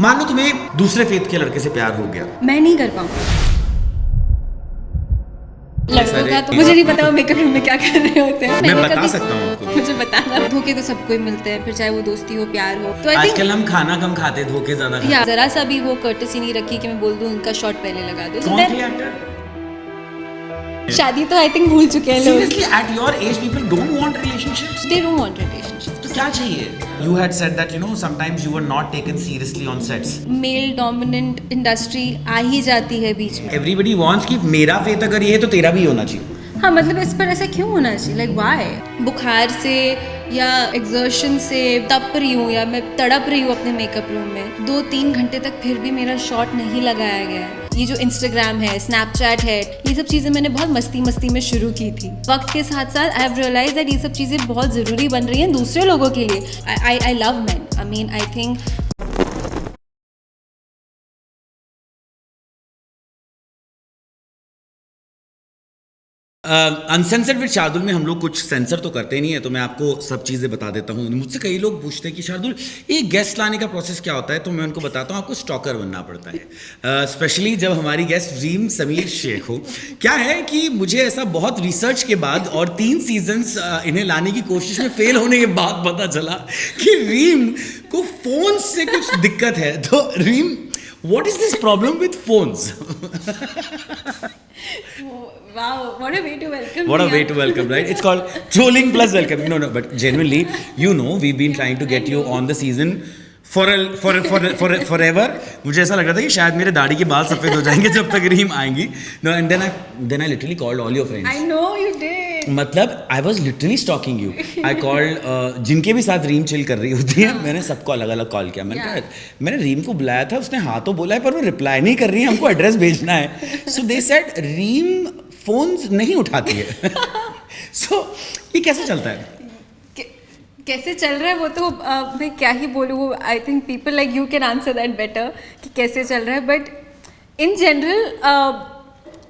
मान लो तुम्हें दूसरे फेथ के लड़के से प्यार हो गया, मैं नहीं कर पाऊँ। लड़कों का तो मुझे नहीं पता वो मेकअप रूम में क्या कर रहे होते हैं। मैं बता सकता हूँ आपको। मुझे बताना। धोखे तो सबको ही मिलते हैं, फिर चाहे वो दोस्ती हो प्यार हो। तो आजकल हम खाना कम खाते, धोखे ज्यादा खाते। या जरा सा भी वो कर्टसी नहीं रखी कि मैं बोल दूं उनका शॉट पहले लगा दो। कौन थे एक्टर? शादी तो आई थिंक भूल चुके हैं लोग। Seriously, at your age, people don't want relationships. They don't want relationships. तो क्या चाहिए? You had said that sometimes you were not taken seriously on sets. Male dominant industry आ ही जाती है बीच में। Everybody wants कि मेरा फेथ अगर ये है तो तेरा भी होना चाहिए। हाँ, मतलब इस पर ऐसा क्यों होना चाहिए? Like why? बुखार से या एग्जर्शन से तप रही हूँ या मैं तड़प रही हूँ अपने मेकअप रूम में 2-3 घंटे तक, फिर भी मेरा शॉट नहीं लगाया गया है। ये जो इंस्टाग्राम है, स्नैपचैट है, ये सब चीज़ें मैंने बहुत मस्ती मस्ती में शुरू की थी। वक्त के साथ साथ आई हैव रियलाइज दैट ये सब चीज़ें बहुत ज़रूरी बन रही हैं दूसरे लोगों के लिए। I love man. I mean I think uncensored with Shardul में हम लोग कुछ सेंसर तो करते नहीं है, तो मैं आपको सब चीज़ें बता देता हूँ। मुझसे कई लोग पूछते हैं कि शार्दुल ये गेस्ट लाने का प्रोसेस क्या होता है, तो मैं उनको बताता हूँ आपको स्टॉकर बनना पड़ता है। स्पेशली जब हमारी गेस्ट रीम समीर शेख हो। क्या है कि मुझे ऐसा बहुत रिसर्च के बाद और 3 सीजन्स इन्हें लाने की कोशिश में फेल होने के बाद पता चला कि रीम को फोन से कुछ दिक्कत है। तो रीम, what is this problem with phones? wow, what a way to welcome What a me. way to welcome, right? It's called trolling plus welcoming. No, but genuinely, we've been trying to get you on the season forever. मुझे ऐसा लग रहा था कि शायद मेरे दाढ़ी के बाल सफेद हो जाएंगे जब तक रीम आएंगी. No, and then I literally called all your friends. I know you did. मतलब I was literally stalking you. I called जिनके भी साथ रीम चिल कर रही होती है, मैंने सबको अलग अलग कॉल किया. मैंने कहा मैंने रीम को बुलाया था, उसने हाँ तो बोला है पर वो रिप्लाई नहीं कर रही है, हमको एड्रेस भेजना है. So they said रीम फोन्स नहीं उठाती है. So ये कैसे चलता है? कैसे चल रहा है वो तो मैं क्या ही बोलूँ. I think people like you can answer that better कि कैसे चल रहा है. But in general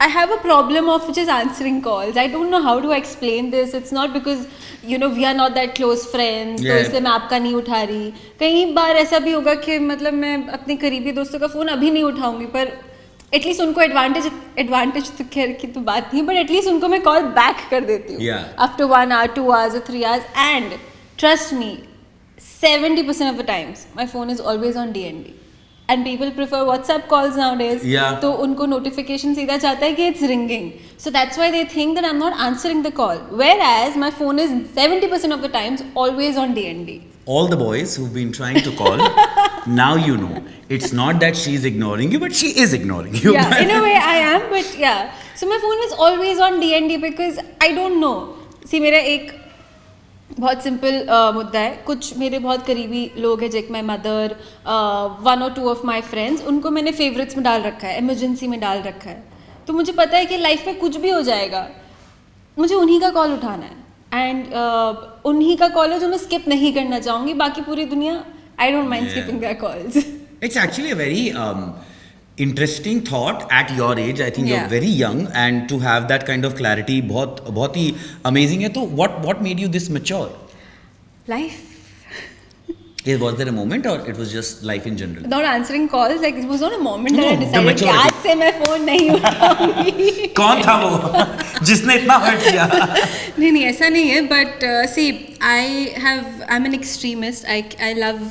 I have a problem of just answering calls. I don't know how to explain this. It's not because we are not that close friends. तो इसलिए मैं आपका नहीं उठा रही. कई बार ऐसा भी होगा कि मतलब मैं अपने करीबी दोस्तों का फ़ोन अभी नहीं उठाऊंगी, पर एटलीस्ट उनको एडवांटेज तो खैर की तो बात नहीं, बट एटलीस्ट उनको मैं कॉल बैक कर देती हूँ after 1 hour, 2 hours or 3 hours. And trust me, 70% of the times my phone is always on DND. And people prefer WhatsApp calls nowadays. तो उनको notification सीधा जाता है कि it's ringing. So that's why they think that I'm not answering the call. Whereas my phone is 70% of the times always on DND. All the boys who've been trying to call, now you know. It's not that she's ignoring you, but she is ignoring you. Yeah, in a way I am, but yeah. So my phone is always on DND because I don't know. See, मेरा एक बहुत simple मुद्दा है. कुछ मेरे बहुत करीबी लोग हैं, जैसे my mother, 1 or 2 of my friends, उनको मैंने फेवरेट्स में डाल रखा है, इमरजेंसी में डाल रखा है. तो मुझे पता है कि लाइफ में कुछ भी हो जाएगा, मुझे उन्हीं का कॉल उठाना है. एंड उन्हीं का कॉल है जो मैं स्किप नहीं करना चाहूँगी. बाकी पूरी दुनिया, I don't mind skipping their calls. It's actually a very interesting thought at your age. I think you're very young, and to have that kind of clarity बहुत ही amazing है. तो what made you this mature? Life. Was there a moment or it was just life in general? Not answering calls, like it was not a moment that I decided कि आज से मैं phone नहीं उठाऊंगी. कौन था वो जिसने इतना हर्ट किया? नहीं ऐसा नहीं है. But see, I'm an extremist. I love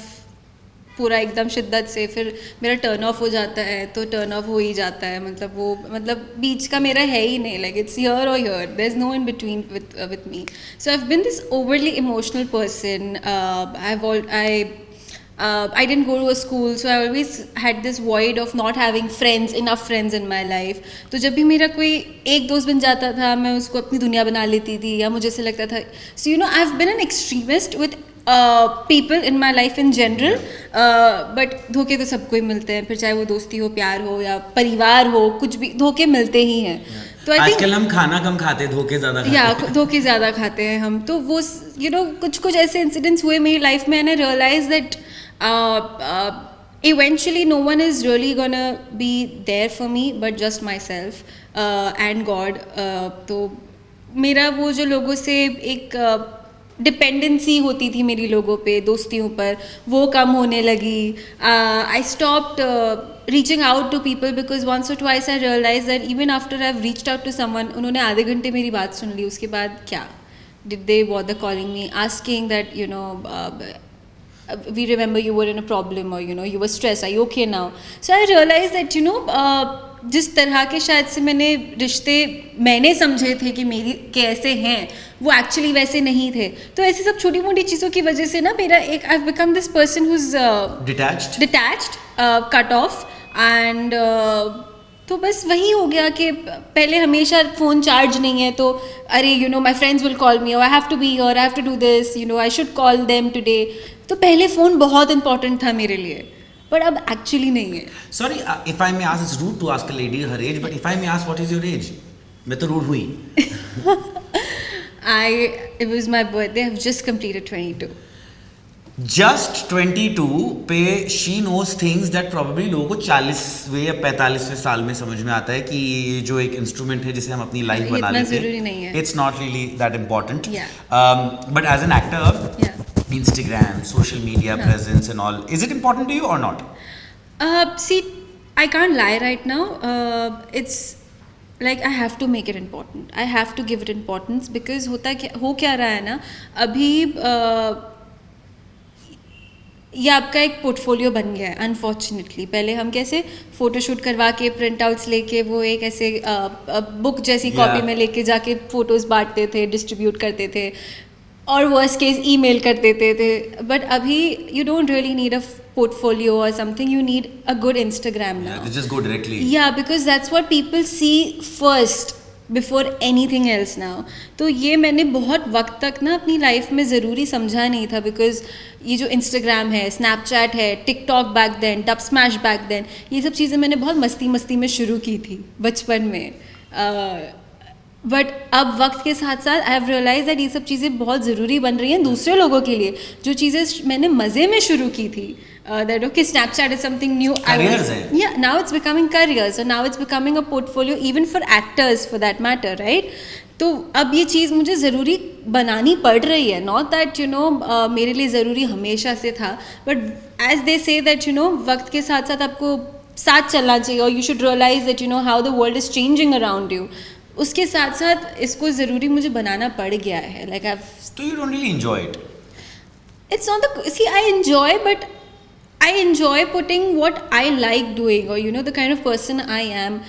पूरा एकदम शिद्दत से, फिर मेरा टर्न ऑफ हो जाता है तो टर्न ऑफ हो ही जाता है. मतलब बीच का मेरा है ही नहीं. लाइक इट्स हियर और here, there is no in between with me. So I have been this overly emotional person. I didn't go to a school, so I always had this void of not having enough friends in my life. तो जब भी मेरा कोई एक दोस्त बन जाता था, मैं उसको अपनी दुनिया बना लेती थी, या मुझे ऐसा लगता था. So I've been an extremist with people in my life in general. But धोखे तो सबको ही मिलते हैं, फिर चाहे वो दोस्ती हो, प्यार हो या परिवार हो, कुछ भी धोखे मिलते ही हैं. तो आजकल हम खाना कम खाते, धोखे ज़्यादा खाते हैं. धोखे ज़्यादा खाते हैं हम. तो वो कुछ ऐसे इंसिडेंट्स हुए मेरी लाइफ में, and I realise that eventually no one is really gonna be there for me but just myself and God. तो मेरा वो जो लोगों से एक डिपेंडेंसी होती थी मेरी लोगों पे, दोस्तियों पर, वो कम होने लगी. I stopped reaching out to people because once और twice I realise that even after I have reached out to someone, उन्होंने आधे घंटे मेरी बात सुन ली, उसके बाद क्या, did they bother calling me, asking that you no we remember you were in a problem, or you know you were stressed, are you okay now? So I realized that you know जिस तरह के शायद से मैंने समझे थे कि मेरी कैसे हैं, वो एक्चुअली वैसे नहीं थे. तो ऐसी सब छोटी मोटी चीज़ों की वजह से ना मेरा एक I have become this person who is detached, cut off, and तो बस वही हो गया कि पहले हमेशा फ़ोन चार्ज नहीं है तो अरे you know my friends will call me, I have to be here, I have to do this, you know I should call them today. तो पहले फ़ोन बहुत इंपॉर्टेंट था मेरे लिए, पर अब एक्चुअली नहीं है. Sorry if I may ask, it's rude to ask a lady her age, but if I may ask what is your age? मैं तो रूड हुई. It was my birthday, I've just completed 22. Just 22 पे she knows things that probably लोगों को 40वें या 45वें साल में समझ में आता है कि ये जो एक इंस्ट्रूमेंट है जिसे हम अपनी लाइफ बना लेते हैं, it's not really that important. But as an actor, Instagram, social media presence and all, is it important to you or not? See, I can't lie right now. It's like I have to make it important. I have to give it importance because हो क्या रहा है ना अभी, ये आपका एक portfolio बन गया है अनफॉर्चुनेटली. पहले हम कैसे फ़ोटोशूट करवा के प्रिंट आउट्स लेके वो एक ऐसे बुक जैसी कॉपी में लेके जाके फ़ोटोज़ बांटते थे, डिस्ट्रीब्यूट करते थे, और वर्स्ट केस ईमेल कर देते थे. बट अभी you don't really need a portfolio और something, you need a good Instagram now. Just go directly. Yeah, because that's what people see first before anything else now. तो ये मैंने बहुत वक्त तक ना अपनी लाइफ में ज़रूरी समझा नहीं था, बिकॉज ये जो इंस्टाग्राम है, स्नैपचैट है, TikTok back then, Dubsmash back then, ये सब चीज़ें मैंने बहुत मस्ती में शुरू की थी बचपन में. बट अब वक्त के साथ साथ आई हैव रियलाइज दैट ये सब चीज़ें बहुत ज़रूरी बन रही हैं दूसरे लोगों के लिए. जो चीज़ें मैंने मज़े में शुरू की थी, that okay Snapchat is something new, या नाउ इट्स बिकमिंग करियर्स, और now it's becoming a portfolio even for actors for that matter, right. तो अब ये चीज़ मुझे ज़रूरी बनानी पड़ रही है. नॉट दैट यू नो मेरे लिए ज़रूरी हमेशा से था, but as they say that you no वक्त के साथ साथ आपको साथ चलना चाहिए, और you should realise that you know how the world is changing around you. उसके साथ साथ इसको ज़रूरी मुझे बनाना पड़ गया है. Like I So you don't really enjoy it? It's not see, I enjoy, but I enjoy putting what I like doing, or you know the kind of person I am.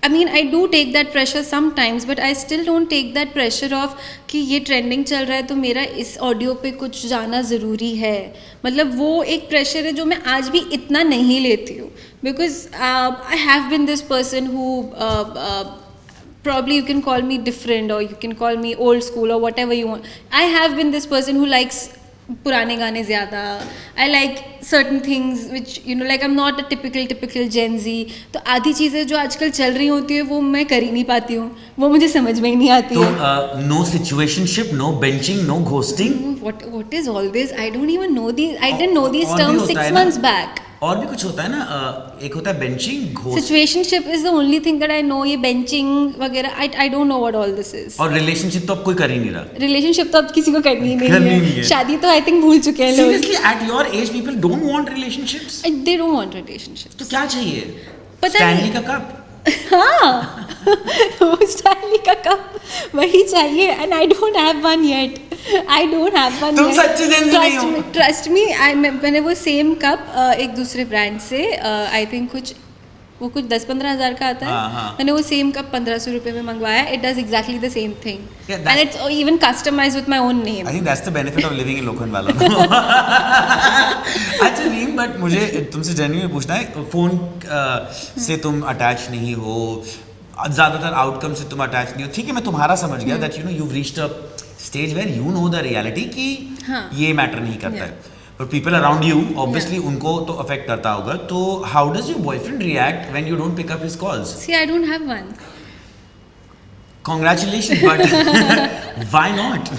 I mean I do take that pressure sometimes, but I still don't take that pressure of कि ये trending चल रहा है तो मेरा इस audio पे कुछ जाना ज़रूरी है. मतलब वो एक प्रेशर है जो मैं आज भी इतना नहीं लेती हूँ, because I have been this person who probably you can call me different, or you can call me old school, or whatever you want. I have been this person who likes पुराने गाने ज़्यादा. I like certain things which you know like I'm not a typical Gen Z. तो आधी चीज़ें जो आजकल चल रही होती है वो मैं कर ही नहीं पाती हूँ, वो मुझे समझ में ही नहीं आती है. तो no situationship, no benching, no ghosting. What is all this? I don't even know these. I didn't know these terms 6 months back. और भी कुछ होता है ना, एक होता है benching, ghost. Situationship is the only thing that I know. ये बेंचिंग वगैरह आई don't know what all this is. और रिलेशनशिप तो अब कोई कर ही नहीं रहा. रिलेशनशिप तो अब किसी को करनी ही नहीं है. शादी तो आई थिंक भूल चुके हैं लोग. Seriously at your age people don't want relationships. They don't want relationships. तो क्या चाहिए? पता स्टैनली का कप. हाँ वो स्टैनली का कप वही चाहिए, and I don't have one yet. I don't have one. तुम सच्ची जेन ज़ी नहीं हो. Trust me. मैंने वो सेम कप एक दूसरे ब्रांड से आई थिंक कुछ 10-15 हज़ार का आता है. मैंने वो सेम कप 1500 रुपये में मंगवाया. It does exactly the same thing, and it's even customised with my own name. I think that's the benefit of living in Lokhandwala. अच्छा रीम, बट मुझे तुमसे जेन्युइनली पूछना है, फ़ोन से तुम अटैच नहीं हो, ज़्यादातर आउटकम से तुम अटैच नहीं हो. ठीक है, मैं तुम्हारा समझ गया that you know you reached a stage where you know the reality कि ये मैटर नहीं करता है. But people around you, obviously, उनको तो affect करता होगा. तो how does your boyfriend react when you don't pick up his calls? See, I don't have one. Congratulations, but why not?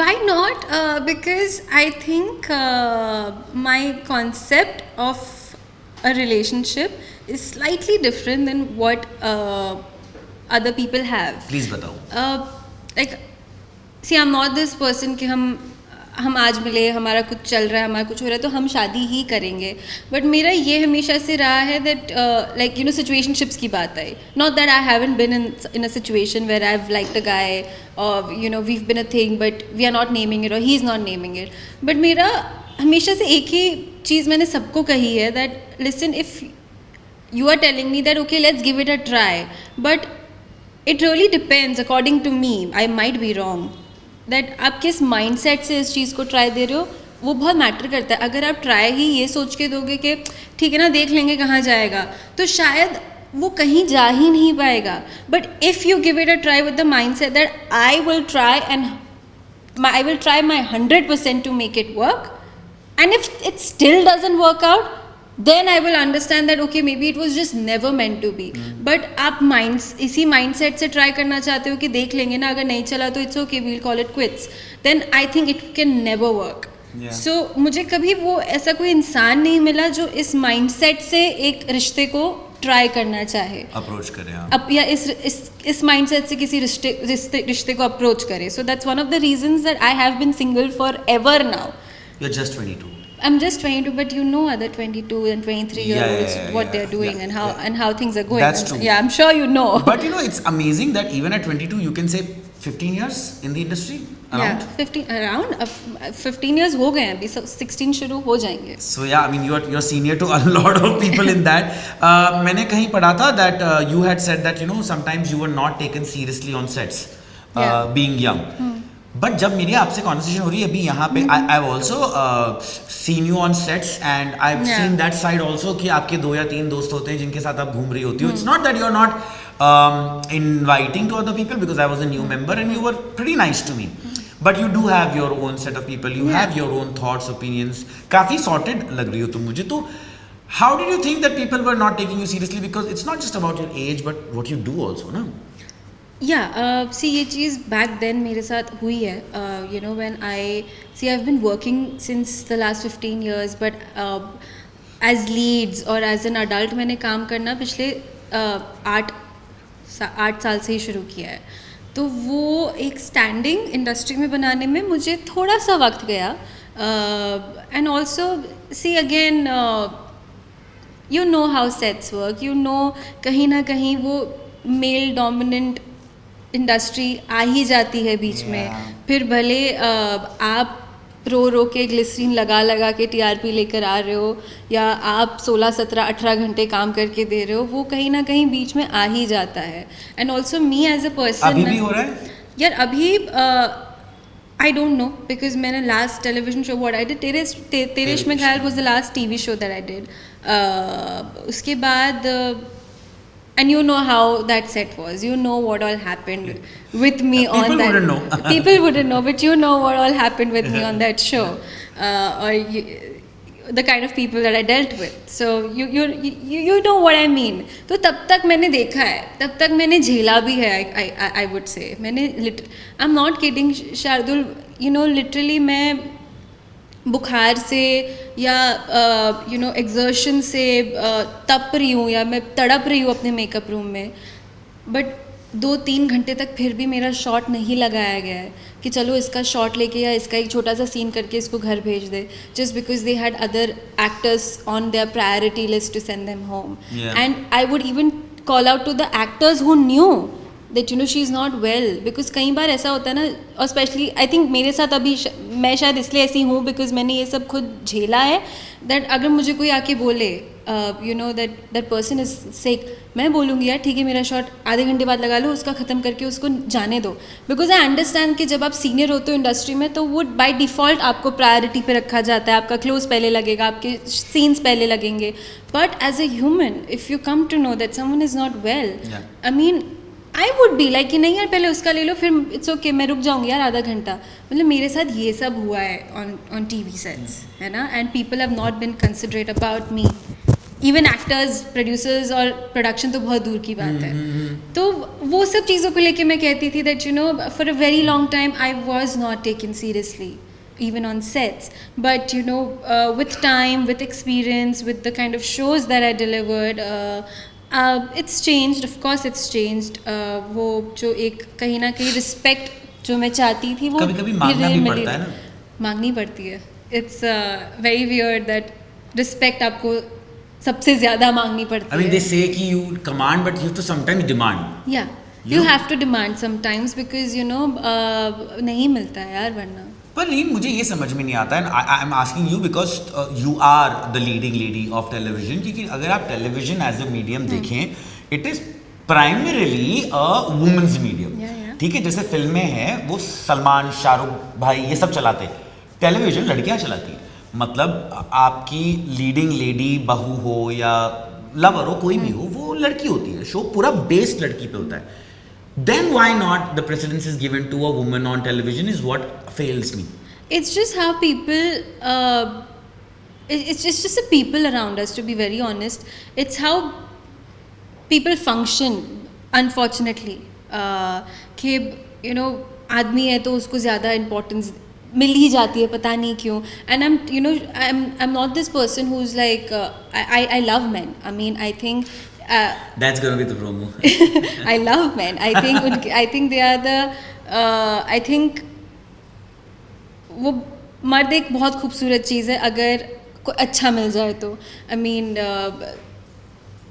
Why not? Because I think my concept of a relationship is slightly different than what other people have. Please बताओ. Like see I am not this person कि हम आज मिले, हमारा कुछ चल रहा है, हमारा कुछ हो रहा है तो हम शादी ही करेंगे. बट मेरा ये हमेशा से रहा है that like you know situationships की बात आई. Not that I haven't been in a situation where I have liked a guy और you know we have been a thing but we are not naming it और he is not naming it. But मेरा हमेशा से एक ही चीज़ मैंने सबको कही है that listen, if you are telling me that okay let's give it a try, but it really depends according to me, I might be wrong, that आप किस mindset से इस चीज़ को try दे रहे हो वो बहुत मैटर करता है. अगर आप try ही ये सोच के दोगे कि ठीक है ना देख लेंगे कहाँ जाएगा, तो शायद वो कहीं जा ही नहीं पाएगा. But if you give it a try with the mindset that I will try and I will try my 100% to make it work, and if it still doesn't work out then I will understand that okay maybe it was just never meant to be. But आप इसी mindset से try करना चाहते हो कि देख लेंगे ना, अगर नहीं चला तो it's okay we'll call it quits, then I think it can never work. So मुझे कभी वो ऐसा कोई इंसान नहीं मिला जो इस mindset से एक रिश्ते को ट्राई करना चाहे, अप्रोच करें अब या इस माइंडसेट से किसी रिश्ते को अप्रोच करे. So that's one of the reasons that I have been single forever now. You are just 22. I'm just 22, but you know other 22 and 23-year-olds what they're doing and how things are going. That's true. Yeah, I'm sure you know. But you know, it's amazing that even at 22, you can say 15 years in the industry around. Yeah, 15 years हो गए हैं अभी, 16 शुरू हो जाएंगे. So yeah, I mean you're senior to a lot of people in that. मैंने कहीं पढ़ा था that you had said that you know sometimes you were not taken seriously on sets, being young. But जब मेरी आपसे conversation हो रही है अभी यहाँ पे I have also seen you on sets and I have seen that side also कि आपके 2 या 3 दोस्त होते हैं जिनके साथ आप घूम रही होती हो. It's not that you are not inviting to other people because I was a new member and you were pretty nice to me, but you do have your own set of people, you have your own thoughts opinions. काफ़ी sorted लग रही हो तुम मुझे. तो how did you think that people were not taking you seriously, because it's not just about your age but what you do also ना. सी ये चीज़ back then मेरे साथ हुई है. You know when I have been working since the last 15 years, but as leads or as an adult मैंने काम करना पिछले 8 साल से ही शुरू किया है. तो वो एक स्टैंडिंग इंडस्ट्री में बनाने में मुझे थोड़ा सा वक्त गया. And also see again you know how sets work, you know कहीं ना कहीं वो मेल डोमिनेंट इंडस्ट्री आ ही जाती है बीच में. फिर भले आप रो के ग्लिसरीन लगा के टीआरपी लेकर आ रहे हो या आप 16, 17, 18 घंटे काम करके दे रहे हो, वो कहीं ना कहीं बीच में आ ही जाता है. And also me as a person अभी भी हो रहा है यार. अभी आई डोंट नो बिकॉज मैंने last television show what I did तेरेश में Ghayal was the last TV show that I did. उसके बाद and you know how that set was, you know what all happened with me on that. People wouldn't know. People wouldn't know, but you know what all happened with me on that show, or the kind of people that I dealt with. So you know what I mean. तो तब तक मैंने देखा है, तब तक मैंने झेला भी है. I would say मैंने I'm not kidding Shardul, you know literally मैं बुखार से या यू नो एक्सर्शन से तप रही हूँ या मैं तड़प रही हूँ अपने मेकअप रूम में, बट 2-3 घंटे तक फिर भी मेरा शॉट नहीं लगाया गया है कि चलो इसका शॉट लेके या इसका एक छोटा सा सीन करके इसको घर भेज दे, just because they had other actors on their priority list to send them home. And I would even call out to the actors who knew that you know she is not well, because कई बार ऐसा होता है ना, और specially I think मेरे साथ अभी मैं शायद इसलिए ऐसी हूँ बिकॉज मैंने ये सब खुद झेला है. दैट अगर मुझे कोई आके बोले you know that person is sick, मैं बोलूँगी यार ठीक है मेरा शॉट आधे घंटे बाद लगा लो, उसका ख़त्म करके उसको जाने दो. बिकॉज आई अंडरस्टैंड कि जब आप सीनियर होते हो इंडस्ट्री में तो वो बाय डिफ़ॉल्ट आपको प्रायोरिटी पे रखा जाता है, आपका क्लोज पहले लगेगा, आपके सीन्स पहले लगेंगे. But as a human if you come to know that someone is not well, I mean I would be like कि नहीं यार पहले उसका ले लो, फिर इट्स ओके मैं रुक जाऊँगी यार आधा घंटा. मतलब मेरे साथ ये सब हुआ है ऑन टीवी सेट्स, है ना. And people have not been considerate about me, even actors, producers, और प्रोडक्शन तो बहुत दूर की बात है. तो वो सब चीज़ों को लेके मैं कहती थी that you know for a very long time I was not taken seriously even on sets. But you know with time, with experience, with the kind of shows that I delivered, it's changed, of course it's changed. वो जो एक कहीं ना कहीं respect जो मैं चाहती थी वो कभी-कभी मांगना भी पड़ता है ना। मांगनी पड़ती है. It's very weird that respect आपको सबसे ज़्यादा मांगनी पड़ती I mean, है. they say कि you command, but you have to sometimes demand. Yeah, you have to demand sometimes because you know नहीं मिलता है यार वरना. पर नहीं, मुझे ये समझ में नहीं आता है. I am asking you because you are the leading lady of television. क्योंकि अगर आप टेलीविजन एज अ मीडियम देखें, it is primarily a women's medium. ठीक है, जैसे फिल्में हैं वो सलमान, शाहरुख भाई ये सब चलाते हैं. टेलीविजन लड़कियां चलाती हैं. मतलब आपकी लीडिंग लेडी बहू हो या लवर हो, कोई भी हो, वो लड़की होती है. शो पूरा बेस्ड लड़की पे होता है. Then why not the precedence is given to a woman on television is what fails me. It's just how people it's just the people around us, to be very honest. It's how people function, unfortunately. कि you know आदमी है तो उसको ज़्यादा importance मिल ही जाती है, पता नहीं क्यों. And I'm not this person who's like I love men. I mean, I think That's gonna be the promo. I love men. I think they are the I think वो मर्द एक बहुत खूबसूरत चीज़ है अगर कोई अच्छा मिल जाए तो. I mean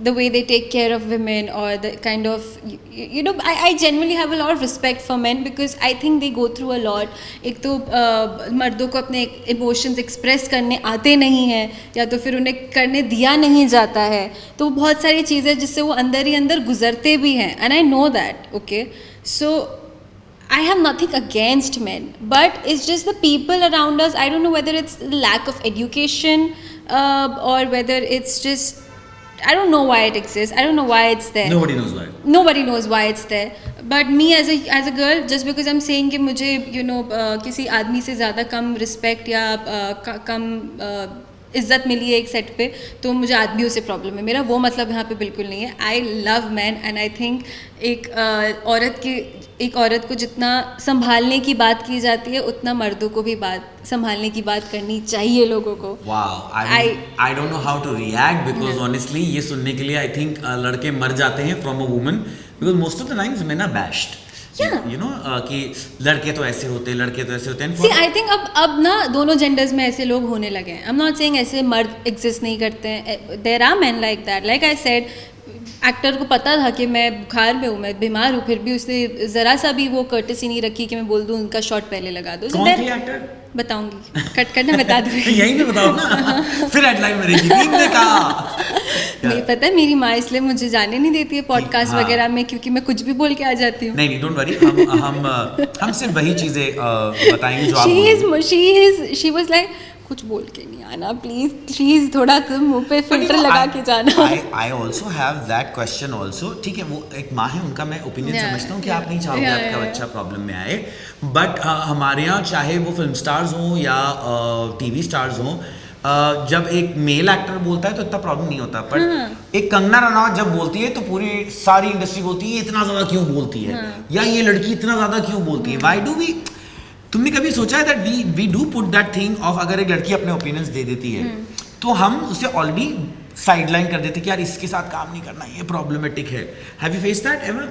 the way they take care of women or the kind of I genuinely have a lot of respect for men because I think they go through a lot. एक तो मर्दों को अपने इमोशंस एक्सप्रेस करने आते नहीं हैं या तो फिर उन्हें करने दिया नहीं जाता है, तो बहुत सारी चीज़ें जिससे वो अंदर ही अंदर गुजरते भी हैं. And I know that, okay? So I have nothing against men, but it's just the people around us. I don't know whether it's lack of education or whether it's just I don't know why it exists. I don't know why it's there. Nobody knows why. Nobody knows why it's there. But me as a girl, just because I'm saying कि मुझे किसी आदमी से ज़्यादा कम respect या कम इज्जत मिली है एक सेट पे, तो मुझे आदमियों से प्रॉब्लम है. मेरा वो मतलब यहाँ पे बिल्कुल नहीं है. I love man and I think एक औरत को जितना संभालने की बात की जाती है उतना मर्दों को भी संभालने की बात करनी चाहिए लोगों को. Wow, I don't know how to react because honestly ये सुनने के लिए I think लड़के मर जाते हैं from a woman because most of the times men are bashed. Yeah. You know कि लड़के तो ऐसे होते हैं, लड़के तो ऐसे होते हैं. See, I think अब ना दोनों जेंडर्स में ऐसे लोग होने लगे हैं. I'm not saying ऐसे मर्द एग्जिस्ट नहीं करते हैं. There are men like that. Like I said, actor को पता था कि मैं बुखार में हूँ, मैं बीमार हूँ, फिर भी उसने ज़रा सा भी वो कर्टेसी नहीं रखी कि मैं बोल दूँ उनका शॉट पहले लगा दो. कौन थी एक्टर? बताऊंगी, कट करना बता दूँगी. यहीं पे बताओ ना, फिर हेडलाइन मरेगी. ने कहा नहीं पता है, मेरी माँ इसलिए मुझे जाने नहीं देती है पॉडकास्ट वगैरह में क्योंकि मैं कुछ भी बोल के आ जाती हूँ. नहीं डोंट वरी, हम सिर्फ वही चीजें बताएंगे जो आप. शी वाज लाइक कुछ बोल के नहीं आना प्लीज थोड़ा तुम मुंह पे फिल्टर लगा के जाना. I also have that question also. ठीक है, वो एक माँ है, उनका मैं ओपिनियन समझता हूँ कि आप नहीं चाहोगे आपका बच्चा प्रॉब्लम में आए. बट हमारे यहाँ चाहे वो फिल्म स्टार्स हों या टीवी स्टार्स हों, जब एक मेल एक्टर बोलता है तो इतना प्रॉब्लम नहीं होता. पर एक कंगना रनौत जब बोलती है तो पूरी सारी इंडस्ट्री बोलती है इतना ज़्यादा क्यों बोलती है, या ये लड़की इतना ज़्यादा क्यों बोलती है. Why do we. तुमने कभी सोचा है that we do put that thing off अगर एक लड़की अपने ओपिनियंस दे देती है तो हम उसे ऑलरेडी साइडलाइन कर देते कि यार इसके साथ काम नहीं करना, ये प्रॉब्लमेटिक है. Have you face that ever?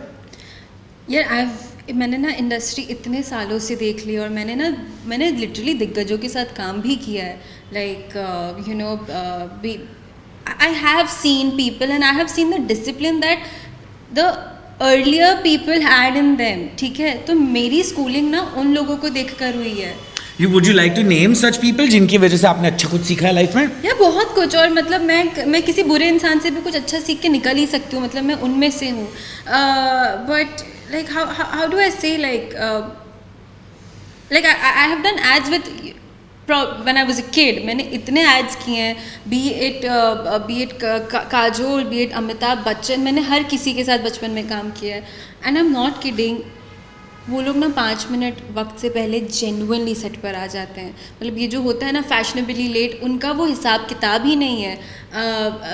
यार मैंने ना इंडस्ट्री इतने सालों से देख ली और मैंने लिटरली दिग्गजों के साथ काम भी किया है. Like I have seen people and I have seen the discipline that the earlier people had in them. ठीक है, तो मेरी स्कूलिंग ना उन लोगों को देख कर हुई है. Would you like to name such people जिनकी वजह से आपने अच्छा कुछ सीखा है लाइफ में? या बहुत कुछ. और मतलब मैं किसी बुरे इंसान से भी कुछ अच्छा सीख के निकल ही सकती हूँ, मतलब मैं उनमें से हूँ. But like how do I say like I have done ads with when I was a kid. मैंने इतने ads किए हैं, be it Kajol, be it Amitabh Bachchan, मैंने हर किसी के साथ बचपन में काम किया है. and I'm not kidding, वो लोग ना 5 मिनट वक्त से पहले जेन्युइनली सेट पर आ जाते हैं. मतलब ये जो होता है ना फैशनेबली लेट, उनका वो हिसाब किताब ही नहीं है.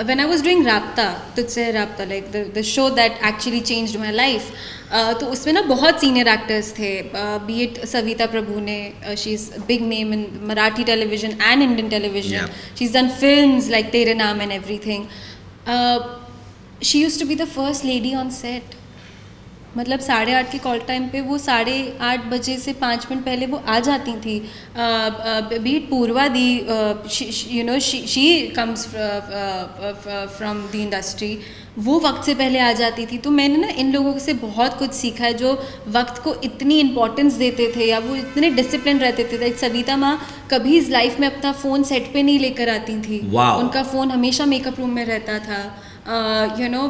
When I was doing Raabta, Tujhse Raabta, like the show that actually changed my life, तो उसमें ना बहुत सीनियर एक्टर्स थे. बी इट सविता प्रभु ने, she is big name in Marathi television and Indian television. She is done films like Tere Naam and everything. She used to be the first lady on set. मतलब 8:30 के call time पे वो 8:30 बजे से 5 minute पहले वो आ जाती थी. Be it Purva di, you know she comes from the industry, वो वक्त से पहले आ जाती थी. तो मैंने ना इन लोगों से बहुत कुछ सीखा है जो वक्त को इतनी इंपॉर्टेंस देते थे या वो इतने डिसिप्लिन रहते थे. लाइक सविता माँ कभी इस लाइफ में अपना फ़ोन सेट पे नहीं लेकर आती थी. उनका फ़ोन हमेशा मेकअप रूम में रहता था. यू नो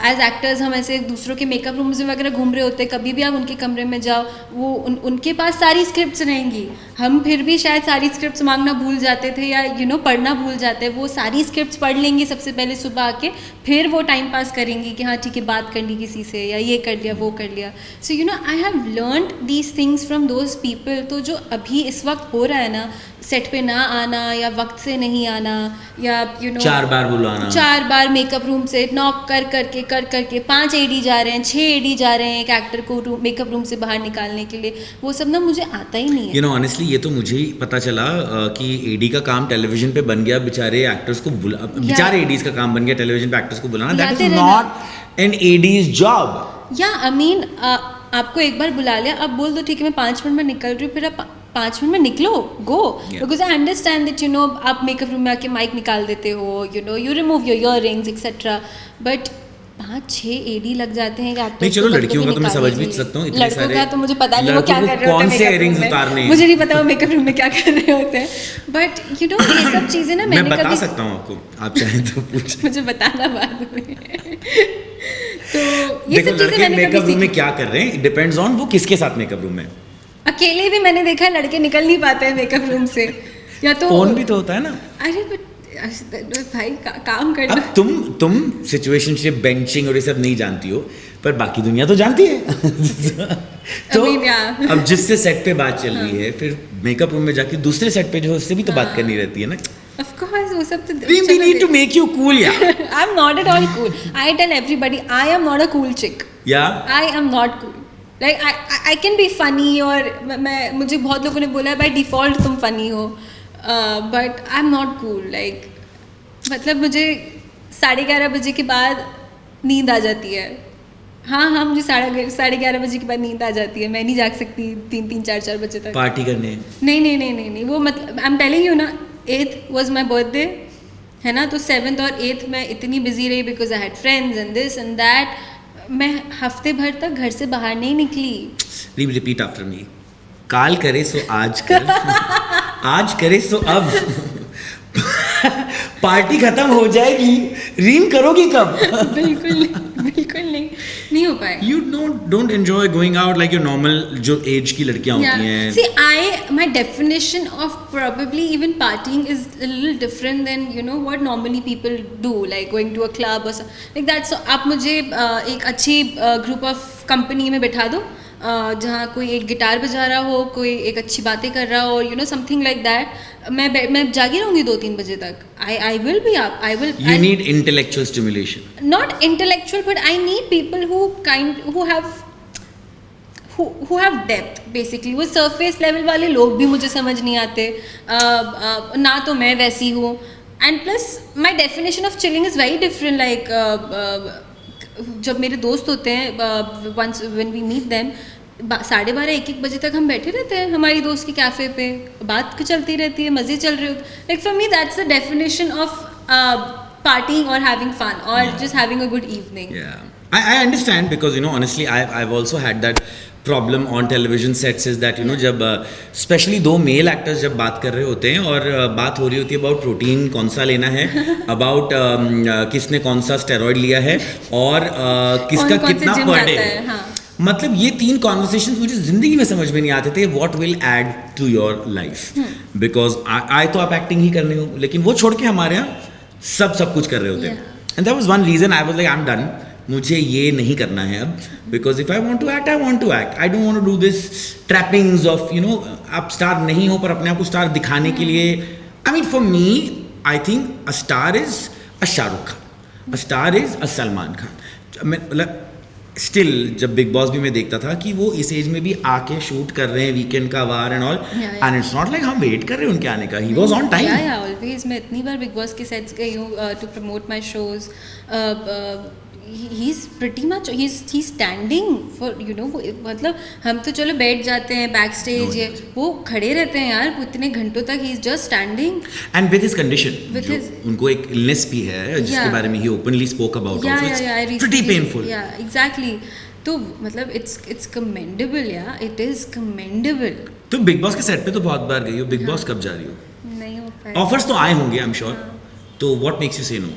एज एक्टर्स हम ऐसे दूसरों के मेकअप रूम्स में वगैरह घूम रहे होते, कभी भी आप उनके कमरे में जाओ वो उनके पास सारी स्क्रिप्ट्स रहेंगी. हम फिर भी शायद सारी स्क्रिप्ट्स मांगना भूल जाते थे या यू नो पढ़ना भूल जाते. वो सारी स्क्रिप्ट्स पढ़ लेंगी सबसे पहले सुबह आके, फिर वो टाइम पास करेंगी कि हाँ ठीक है बात कर ली किसी से या ये कर लिया वो कर लिया. सो you know I have learned these things from those people. तो जो अभी इस वक्त हो रहा है ना, सेट पे ना आना या वक्त से नहीं आना या यू नो 4 बार बुलाना, 4 बार मेकअप रूम से नॉक कर करके 5 एडी जा रहे हैं, 6 एडी जा रहे हैं एक एक्टर को मेकअप रूम से बाहर निकालने के लिए. वो सब ना मुझे आता ही नहीं है. यू नो ऑनेस्टली ये तो मुझे ही पता चला कि एडी का काम टेलीविजन पे बन गया. बेचारे एक्टर्स को बेचारे एडीज का काम बन गया टेलीविजन पे एक्टर्स को बुलाना. That is not an AD's job. Yeah I mean आपको एक बार बुला लिया, अब बोल दो ठीक है मैं 5 मिनट में निकल रही हूँ, फिर आप 5 मिनट में निकलो, go. Because I understand that you know आप मेकअप रूम में आके माइक निकाल देते हो, you know you remove your earrings etcetera, but 5-6 AD लग जाते हैं. नहीं चलो लड़कियों का तो मैं समझ भी सकता हूँ. लड़कों का तो मुझे पता नहीं वो क्या कर रहे होते हैं, कौन से इयररिंग्स उतारने, मुझे नहीं पता वो मेकअप रूम में क्या कर रहे होते हैं. बट यू नो ये सब चीज़ें ना मैं बता सकता हूँ आपको, आप चाहें तो पूछें. मुझे बताना बाद में. तो ये सब चीज़ें मैंने मेकअप रूम में क्या कर रहे हैं, डिपेंड्स ऑन वो किसके साथ मेकअप रूम में. अकेले भी मैंने देखा है लड़के निकल नहीं पाते हैं मेकअप रूम से, या तो फोन भी तो होता है ना. अरे बट भाई काम कर. अब तुम सिचुएशनशिप, बेंचिंग और ये सब नहीं जानती हो, पर बाकी दुनिया तो जानती है. तो अब जिससे सेट पे बात चल रही है, फिर मेकअप रूम में जाके दूसरे सेट पे जो है उससे भी तो बात करनी रहती है ना. Of course, वो सब तो we need to make you cool, yeah. I'm not at all cool. I tell everybody I am not a cool chick. Yeah. I am not cool. Like I can be funny, और मैं मुझे बहुत लोगों ने बोला by default तुम funny हो, but I'm not cool. Like मतलब मुझे 11:30 बजे के बाद नींद आ जाती है. हाँ मुझे 11:30 बजे के बाद नींद आ जाती है. मैं नहीं जाग सकती 3-3, 4-4 बजे तक पार्टी करने. नहीं वो मतलब आई एम टेलिंग यू ना, 8th was my birthday है ना, तो 7th और 8th मैं इतनी बिजी रही because I had friends and this and that. मैं हफ्ते भर तक घर से बाहर नहीं निकली. Repeat after me. काल करे सो आज कर, आज करे सो अब. पार्टी खत्म हो जाएगी, रीम करोगी कब? बिल्कुल नहीं हो पाएगा. You don't enjoy going out like your normal जो एज की लड़कियां होती हैं. See, my definition of probably even partying is a little different than you know what normally people do, like going to a club or something like that. So आप मुझे एक अच्छी group of company में बैठा दो जहाँ कोई एक गिटार बजा रहा हो, कोई एक अच्छी बातें कर रहा हो, you know something like that. मैं जागी रहूँगी 2-3 बजे तक. I will be up. You need intellectual stimulation. Not intellectual, but I need people who have depth basically. वो surface level वाले लोग भी मुझे समझ नहीं आते. ना तो मैं वैसी हूँ. And plus my definition of chilling is very different. Like जब मेरे दोस्त होते हैं, once when we meet them, 12:30-1 बजे तक हम बैठे रहते हैं हमारी दोस्त के कैफ़े पे, बात चलती रहती है, मज़े चल रहे होते. Like for me that's the definition of partying or having fun or just having a good evening. Yeah, I understand because you know honestly I've also had that problem on television sets is that you know जब especially 2 male actors जब बात कर रहे होते हैं और बात हो रही होती है अबाउट प्रोटीन कौन सा लेना है, अबाउट किसने कौन सा स्टेरॉइड लिया है और किसका कितना पर डे. मतलब ये 3 कॉन्वर्सेशंस मुझे जिंदगी में समझ में नहीं आते थे. What will add to your life, because I तो आप एक्टिंग ही करने हो, लेकिन वो छोड़ के हमारे यहाँ सब कुछ कर रहे होते हैं. And that was one reason I was like I am done. मुझे ये नहीं करना है अब, because if I want to act I want to act. I don't want to do this trappings of you know आप star नहीं हो पर अपने आप को स्टार दिखाने के लिए. I mean for me I think a star is a Shahrukh Khan, a star is a Salman Khan. मतलब स्टिल जब बिग बॉस भी मैं देखता था कि वो इस एज में भी आके शूट कर रहे हैं वीकेंड का वार and all, and it's not like हम वेट कर रहे हैं उनके आने का. He was on time. Yeah always. मैं इतनी बार बिग बॉस के सेट्स गई हूँ to promote my shows. he's pretty much he's standing for मतलब हम तो चलो बैठ जाते हैं बैक स्टेज, वो खड़े रहते हैं यार इतने घंटों तक, he is just standing. And with his condition, उनको एक illness भी है जिसके बारे में he openly spoke about also. It's pretty painful. Yeah, exactly. तो मतलब it's commendable, yeah, it is commendable. तुम बिग बॉस के सेट पे तो बहुत बार गई हो, बिग बॉस कब जा रही हो? नहीं हो पाया. ऑफर्स तो आए होंगे आई एम श्योर, तो व्हाट मेक्स यू से no?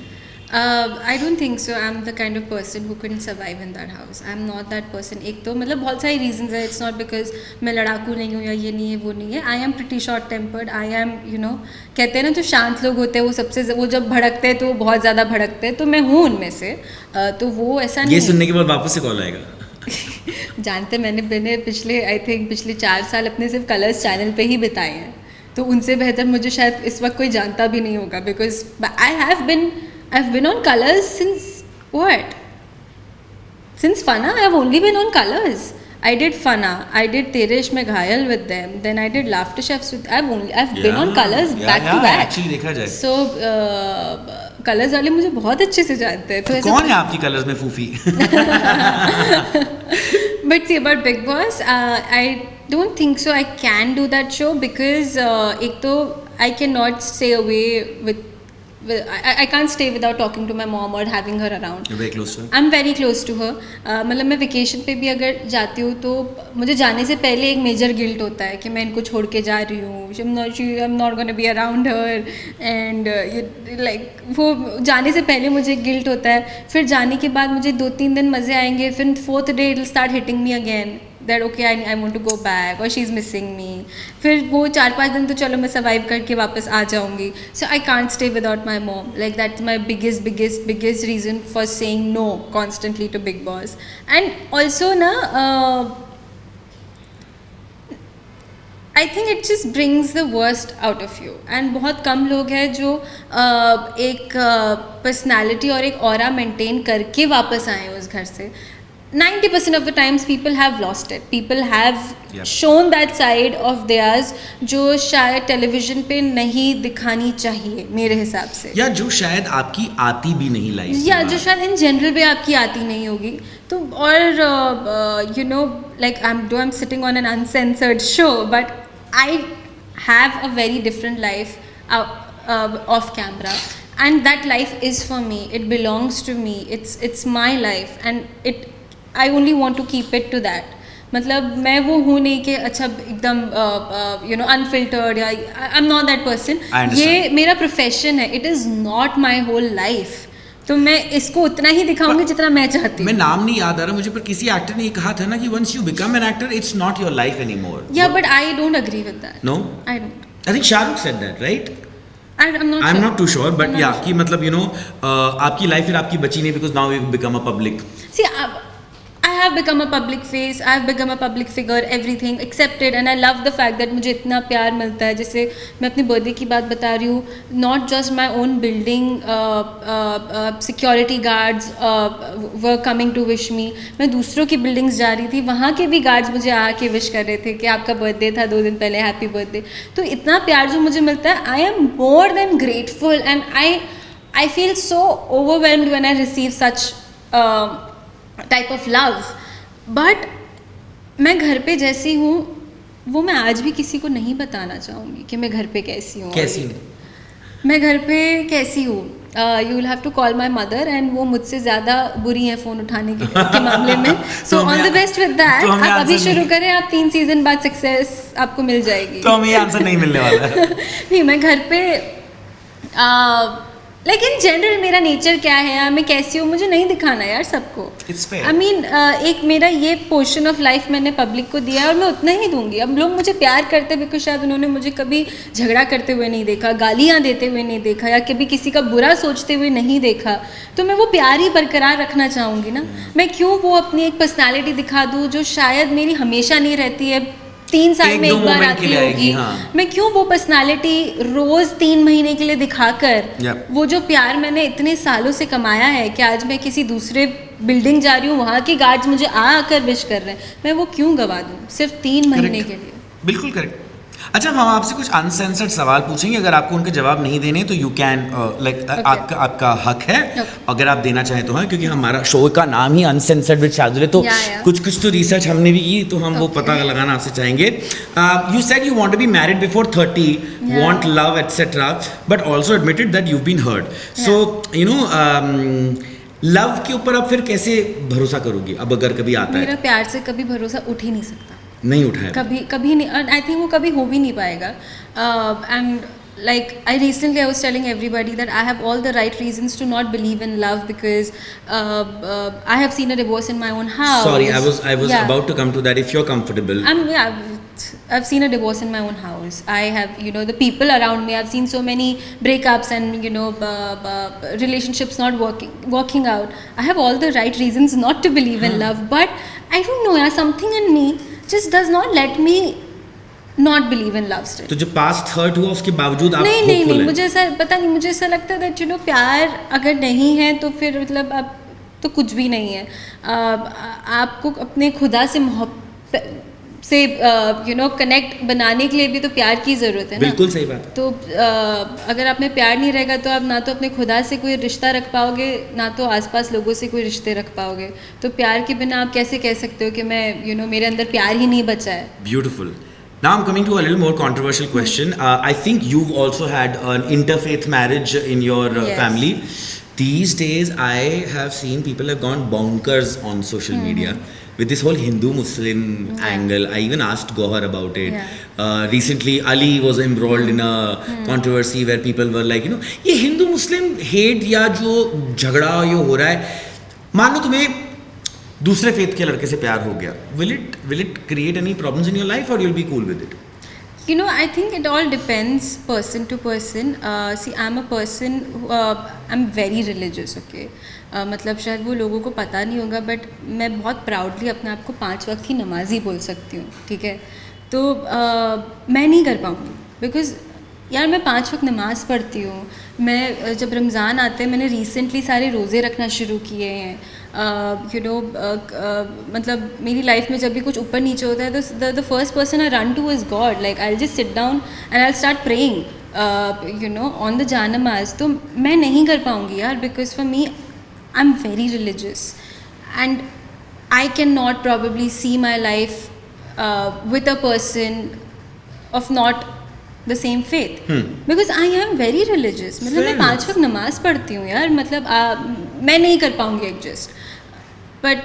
I don't think so. I'm the kind of person who couldn't survive in that house. I'm not that person. एक तो मतलब बहुत सारी reasons है. It's not because मैं लड़ाकू नहीं हूँ या ये नहीं है वो नहीं है. I am pretty short tempered. I am कहते हैं ना जो शांत लोग होते हैं वो जब भड़कते हैं तो वो बहुत ज़्यादा भड़कते हैं, तो मैं हूँ उनमें से. तो वो ऐसा नहीं. ये सुनने के बाद वापस से कॉल आएगा. जानते मैंने पिछले 4 साल अपने सिर्फ कलर्स चैनल पे ही बिताए हैं, तो उनसे बेहतर मुझे शायद इस वक्त कोई जानता भी नहीं होगा. Because I've been on Colors since what? Since Fana, I've only been on Colors. I did Fana, I did Tere Ishq Mein Ghayal with them, then I did Laughter Chefs with. I've been on Colors back to back. Actually देखा जाए. So Colors वाले मुझे बहुत अच्छे से जानते हैं. तो कौन है आपकी Colors में फूफी? But see about Big Boss, I don't think so. I can do that show because एक तो I cannot stay away with. I can't stay without talking to my mom or having her around. You're very close to her? I'm very close to her. मतलब मैं vacation पे भी अगर जाती हूँ तो मुझे जाने से पहले एक मेजर गिल्ट होता है कि मैं इनको छोड़ के जा रही हूँ. I'm not gonna be around her and like वो जाने से पहले मुझे एक गिल्ट होता है. फिर जाने के बाद मुझे 2-3 दिन मज़े आएंगे, फिर 4th day it'll start hitting me again. That okay, I want to go back or she's missing me. फिर वो 4-5 दिन तो चलो मैं सर्वाइव करके वापस आ जाऊँगी. So I can't stay without my mom. Like that's my biggest reason for saying no constantly to Big Boss. And also na I think it just brings the worst out of you. And बहुत कम लोग हैं जो एक personality और एक aura maintain करके वापस आए उस घर से. 90% of the times people have lost it. People have shown that side of theirs जो शायद टेलीविजन पे नहीं दिखानी चाहिए मेरे हिसाब से, या जो शायद आपकी आती भी नहीं लाइफ, या जो शायद इन जनरल भी आपकी आती नहीं होगी. तो और like I'm sitting on an uncensored show, but I have a very different life off camera. And that life is for me. It belongs to me. It's my life and I only want to keep it to that. मतलब मैं वो हूँ नहीं कि अच्छा एकदम unfiltered या I'm not that person. ये मेरा प्रोफेशन है. It is not my whole life. तो मैं इसको उतना ही दिखाऊंगी जितना मैं चाहती हूँ. मैं नाम नहीं याद आ रहा मुझे, पर किसी एक्टर ने ये कहा था ना कि once you become an actor, it's not your life anymore. Yeah, but I don't agree with that. No? I don't. I think Shah Rukh said that, right? I'm not too sure, but yeah, कि मतलब आपकी life फिर आपकी बची नहीं because now you become a public. See, I have become a public face, I have become a public figure, everything accepted, and I love the fact that मुझे इतना प्यार मिलता है. जैसे मैं अपनी बर्थडे की बात बता रही हूँ, not just my own building, security guards were coming to wish me. मैं दूसरों की buildings जा रही थी, वहाँ के भी guards मुझे आके wish कर रहे थे कि आपका बर्थडे था 2 दिन पहले, हैप्पी बर्थडे. तो इतना प्यार जो मुझे मिलता है, I am more than grateful, and I feel so overwhelmed when I receive such type of love. But मैं घर पे जैसी हूँ वो मैं आज भी किसी को नहीं बताना चाहूँगी कि मैं घर पे कैसी हूँ. मैं घर पे कैसी हूँ, you will have to call my mother, and वो मुझसे ज़्यादा बुरी हैं फ़ोन उठाने के मामले में. So all the best with that. आप अभी शुरू करें, आप 3 सीजन बाद सक्सेस आपको मिल जाएगी. तो हमें ये आंसर नहीं मिलने वाला है. नहीं, मैं घर पे लाइक इन जनरल मेरा नेचर क्या है, मैं कैसी हूँ, मुझे नहीं दिखाना यार सबको. आई मीन एक मेरा ये पोर्शन ऑफ लाइफ मैंने पब्लिक को दिया है और मैं उतना ही दूंगी. अब लोग मुझे प्यार करते बिकॉज शायद उन्होंने मुझे कभी झगड़ा करते हुए नहीं देखा, गालियाँ देते हुए नहीं देखा, या कभी किसी का बुरा सोचते हुए नहीं देखा, तो मैं वो प्यार ही बरकरार रखना चाहूँगी ना. मैं क्यों वो अपनी एक पर्सनैलिटी दिखा दूँ जो शायद मेरी हमेशा नहीं रहती है, 3 साल में एक बार आती होगी. मैं क्यों वो पर्सनालिटी रोज 3 महीने के लिए दिखाकर वो जो प्यार मैंने इतने सालों से कमाया है कि आज मैं किसी दूसरे बिल्डिंग जा रही हूँ, वहाँ के गार्ड्स मुझे आकर विश कर रहे हैं, मैं वो क्यों गवा दूँ सिर्फ 3 महीने के लिए. बिल्कुल करेक्ट. अच्छा, हम आपसे कुछ अनसेंसर्ड सवाल पूछेंगे, अगर आपको उनके जवाब नहीं देने तो यू कैन लाइक आपका हक है, अगर आप देना चाहें तो। हाँ, क्योंकि हमारा शो का नाम ही अनसेंसर्ड विद शार्दुल है, तो कुछ तो रिसर्च हमने भी की, तो हम वो पता लगाना आपसे चाहेंगे। You said you want to be married before 30, want love etcetera, but also admitted that you been hurt. So you know, love के ऊपर आप फिर कैसे भरोसा करोगी अब अगर कभी आता है? मेरा प्यार से कभी भरोसा उठ ही नहीं सकता, नहीं उठाया कभी नहीं, आई थिंक वो कभी हो भी नहीं पाएगा। And like I recently I was telling everybody that I have all the right reasons to not believe in love because I have seen a divorce in my own house. Sorry, I was about to come to that, if you're comfortable. I've seen a divorce in my own house. I have, you know, the people around me, I've seen so many breakups and, you know, relationships not working out. I have all the right reasons not to believe in love, but I don't know, something in me just does not let me not believe in love still. तो जो past hurt हुआ उसके बावजूद आप नहीं, मुझे ऐसा पता नहीं, मुझे ऐसा लगता है that, you know, प्यार अगर नहीं है तो फिर मतलब आप तो कुछ भी नहीं है। आपको अपने खुदा से मोहब्बत से यू नो कनेक्ट बनाने के लिए भी तो प्यार की ज़रूरत है ना। बिल्कुल सही बात। तो अगर आप में प्यार नहीं रहेगा तो आप ना तो अपने खुदा से कोई रिश्ता रख पाओगे, ना तो आसपास लोगों से कोई रिश्ते रख पाओगे। तो प्यार के बिना आप कैसे कह सकते हो कि मैं, you know, मेरे अंदर प्यार ही नहीं बचा है। Beautiful. Now I'm coming to a little more controversial question. I think you've also had an interfaith marriage in your family. These days I have seen people have gone bonkers on social media with this whole Hindu-Muslim angle. I even asked Gohar about it. Recently Ali was embroiled in a controversy where people were like, you know, ये Hindu-Muslim hate या जो झगड़ा ये हो रहा है, मान लो तुम्हें दूसरे फेथ के लड़के से प्यार हो गया, will it create any problems in your life or you'll be cool with it? You know, I think it all depends person to person. See, I'm a person who, I'm very religious, okay? मतलब शायद वो लोगों को पता नहीं होगा, but मैं बहुत प्राउडली अपने आप को 5 वक्त की नमाज़ी बोल सकती हूँ, ठीक है? तो मैं नहीं कर पाऊँगी, बिकॉज़ यार मैं 5 वक्त नमाज़ पढ़ती हूँ। मैं जब रमज़ान आते हैं, मैंने रिसेंटली सारे रोज़े रखना शुरू किए हैं। यू नो, मतलब मेरी लाइफ में जब भी कुछ ऊपर नीचे होता है तो the first person I run to is God. Like I will just sit down and I will start praying you know on the जानमाज। तो मैं नहीं कर पाऊँगी यार, because for me I am very religious and I can not probably see my life with a person of not the same faith, because I am very religious. मतलब मैं 5 वक्त नमाज पढ़ती हूँ यार, मतलब मैं नहीं कर पाऊँगी adjust. But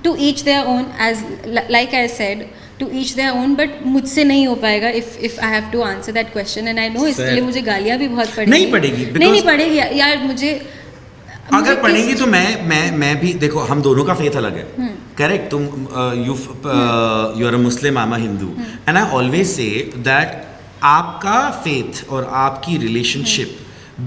to each their own, as like I said, to each their own, but मुझसे नहीं हो पाएगा if I have to answer that question. And I know इसके लिए मुझे गालियाँ भी बहुत पड़ेगी। नहीं पड़ेगी, नहीं पड़ेगी यार मुझे। अगर पढ़ेंगी तो मैं भी, देखो हम दोनों का फेथ अलग है, करेक्ट? तुम you are a Muslim, I am a Hindu, and I always say that आपका फेथ और आपकी रिलेशनशिप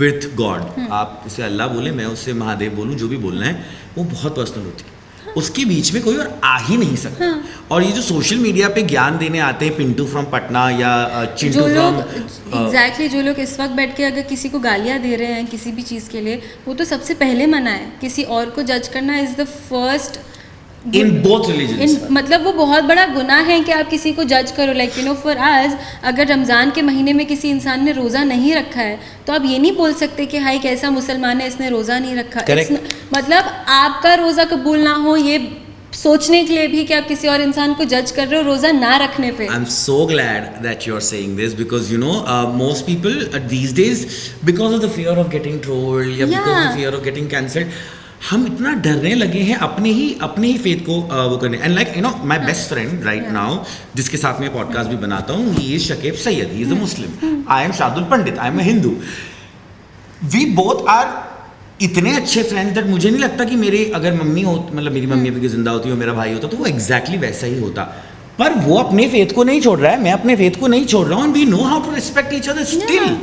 विथ गॉड, आप उसे अल्लाह बोले, मैं उसे महादेव बोलूं, जो भी बोलना है, वो बहुत पर्सनल होती है। उसके बीच में कोई और आ ही नहीं सकता। और ये जो सोशल मीडिया पे ज्ञान देने आते हैं, पिंटू फ्रॉम पटना या चिंटू फ्रॉम, एग्जैक्टली जो लोग इस वक्त बैठ के अगर किसी को गालियाँ दे रहे हैं किसी भी चीज़ के लिए, वो तो सबसे पहले मना है। किसी और को जज करना is the first in both religions. मतलब वो बहुत बड़ा गुनाह है कि आप किसी को जज करो। लाइक यू नो, फॉर आज अगर रमज़ान के महीने में किसी इंसान ने रोज़ा नहीं रखा है तो आप ये नहीं बोल सकते कि हाय कैसा मुसलमान है, इसने रोज़ा नहीं रखा। मतलब आपका रोज़ा कबूल ना हो ये सोचने के लिए भी कि आप किसी और इंसान को जज कर रहे हो रोज़ा ना रखने पे। I am so glad that you are saying this, because you know most people these days, because of the fear of getting trolled या because of the fear of getting cancelled, हम इतना डरने लगे हैं अपने ही फेथ को वो करने। And like you know, my best friend right now, जिसके साथ मैं पॉडकास्ट भी बनाता हूँ, he is Shakib Sayyed, he is a Muslim, I am Shardul Pandit, I am a Hindu. We both are इतने अच्छे फ्रेंड्स दैट मुझे नहीं लगता कि मेरे अगर मम्मी हो, मतलब मेरी मम्मी अभी जिंदा होती और मेरा भाई होता तो वो एग्जैक्टली वैसा ही होता। पर वो अपने फेथ को नहीं छोड़ रहा है, मैं अपने फेथ को नहीं छोड़ रहा हूँ, and we know how to respect each other still.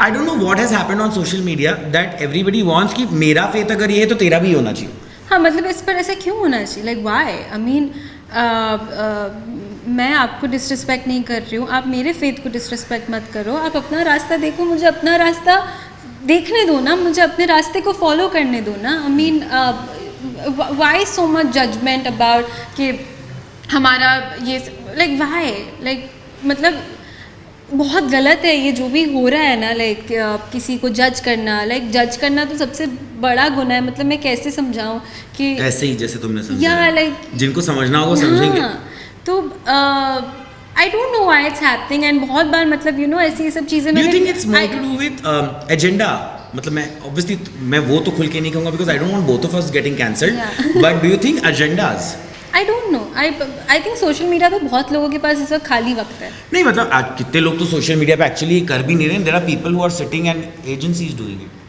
I don't know what has happened on social media that everybody wants कि मेरा फेथ अगर ये है तो तेरा भी होना चाहिए। हाँ, मतलब इस पर ऐसा क्यों होना चाहिए? Like why? आई मीन मैं आपको डिसरिस्पेक्ट नहीं कर रही हूँ, आप मेरे फेथ को डिसरिस्पेक्ट मत करो। आप अपना रास्ता देखो, मुझे अपना रास्ता देखने दो ना, मुझे अपने रास्ते को फॉलो करने दो ना। I mean why so much judgement about कि हमारा ये, लाइक व्हाई? लाइक मतलब बहुत गलत है ये जो भी हो रहा है ना, लाइक किसी को जज करना, लाइक जज करना तो सबसे बड़ा गुनाह है। मतलब मैं कैसे समझाऊं कि ऐसे ही जैसे तुमने समझा, या लाइक जिनको समझना होगा समझेंगे। तो आई don't know why it's happening and बहुत बार मतलब यू नो ऐसी ये सब चीज़ें Do you मैंने think it's more to do with agenda? मतलब मैं obviously मैं वो तो खुल के नहीं कहूँगा because I don't want both of us getting cancelled. Yeah. But do you think agendas? I don't no, I think social media पे बहुत लोगों के पास इस वक्त खाली वक्त है। नहीं मतलब आज कितने लोग तो सोशल मीडिया पे एक्चुअली कर भी नहीं रहे। There are people who are sitting and agencies doing it.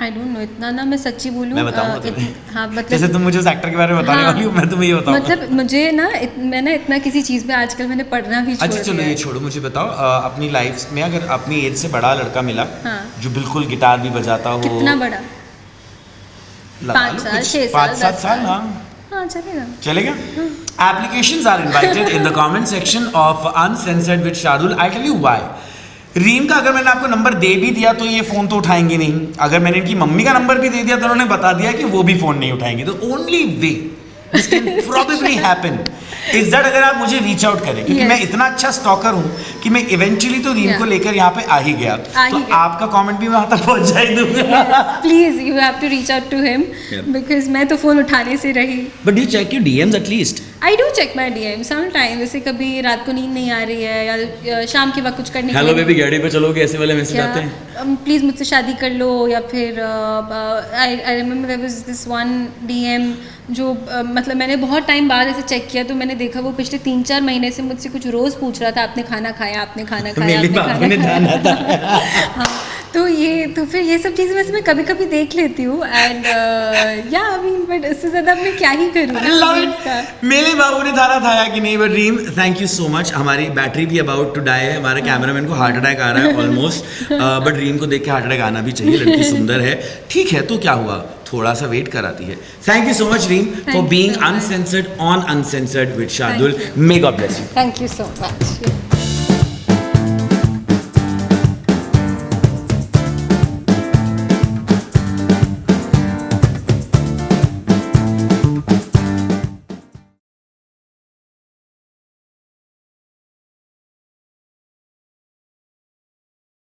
I don't no, इतना ना मैं सच्ची बोलूँ। मैं बताऊंगा तुम्हें। हाँ मतलब जैसे तुम मुझे उस एक्टर के बारे में बताने वाली हो, मैं तुम्हें ये बताऊंगा। मतलब मुझे ना मैं ना इतना किसी चीज़ में आजकल मैंने पढ़ना भी छोड़ अच्छा चलो दिया ये है। छोड़ो, मुझे बताओ अपनी लाइफ में अगर अपनी एज से बड़ा लड़का मिला हाँ। जो बिल्कुल गिटार भी बजाता हो, कितना बड़ा? लगा 5 लो साल, कुछ 6 साल, 5-7 10 साल, हाँ हाँ चलेगा। चलेगा। Applications are invited in the comment section of Uncensored with Shardul. I'll tell you why. रीम का अगर मैंने आपको नंबर दे भी दिया तो ये फोन तो उठाएंगे नहीं। अगर मैंने इनकी मम्मी का नंबर भी दे दिया तो उन्होंने बता दिया कि वो भी फोन नहीं उठाएंगे। तो only way this can probably happen is that अगर आप मुझे रीच आउट करें, क्योंकि Yes. मैं इतना अच्छा स्टॉकर हूँ कि मैं इवेंचुअली तो रीम Yeah. को लेकर यहाँ पे आ ही गया। तो आपका कमेंट भी मैं वहाँ तक पहुँचा ही दूंगा। Please you have to reach out to him Yeah. Because मैं तो फोन उठाने से रही। But you check your DMs at least. I do check my DM sometime, जैसे कभी रात को नींद नहीं आ रही है या शाम के वक्त कुछ करने हेलो बेबी गाड़ी पे चलोगे, ऐसे वाले मैसेज आते हैं। प्लीज़ मुझसे शादी कर लो, या फिर I remember there was this one DM जो मतलब मैंने बहुत टाइम बाद ऐसे चेक किया तो मैंने देखा वो पिछले 3-4 महीने से मुझसे कुछ रोज़ पूछ रहा था, आपने खाना खाया, आपने खाना खाया, मेरे आपने बाप खाना ने खाया। जाना था। हाँ तो फिर ये सब चीज़ें वैसे मैं कभी कभी देख लेती हूँ एंड या आई मीन बट इससे ज़्यादा मैं क्या ही करूँ I love it. मेरे बाबू ने थारा थाया कि नहीं। But Reem thank you so much. हमारी बैटरी भी अबाउट टू डाई है, हमारे कैमरामैन को हार्ट अटैक आ रहा है ऑलमोस्ट। बट रीम को देख के हार्ट अटैक आना भी चाहिए, लड़की सुंदर है। ठीक है तो क्या हुआ, थोड़ा सा वेट कराती है। Thank you so much Reem for being uncensored on uncensored with Shardul. May God bless you. Thank you so much.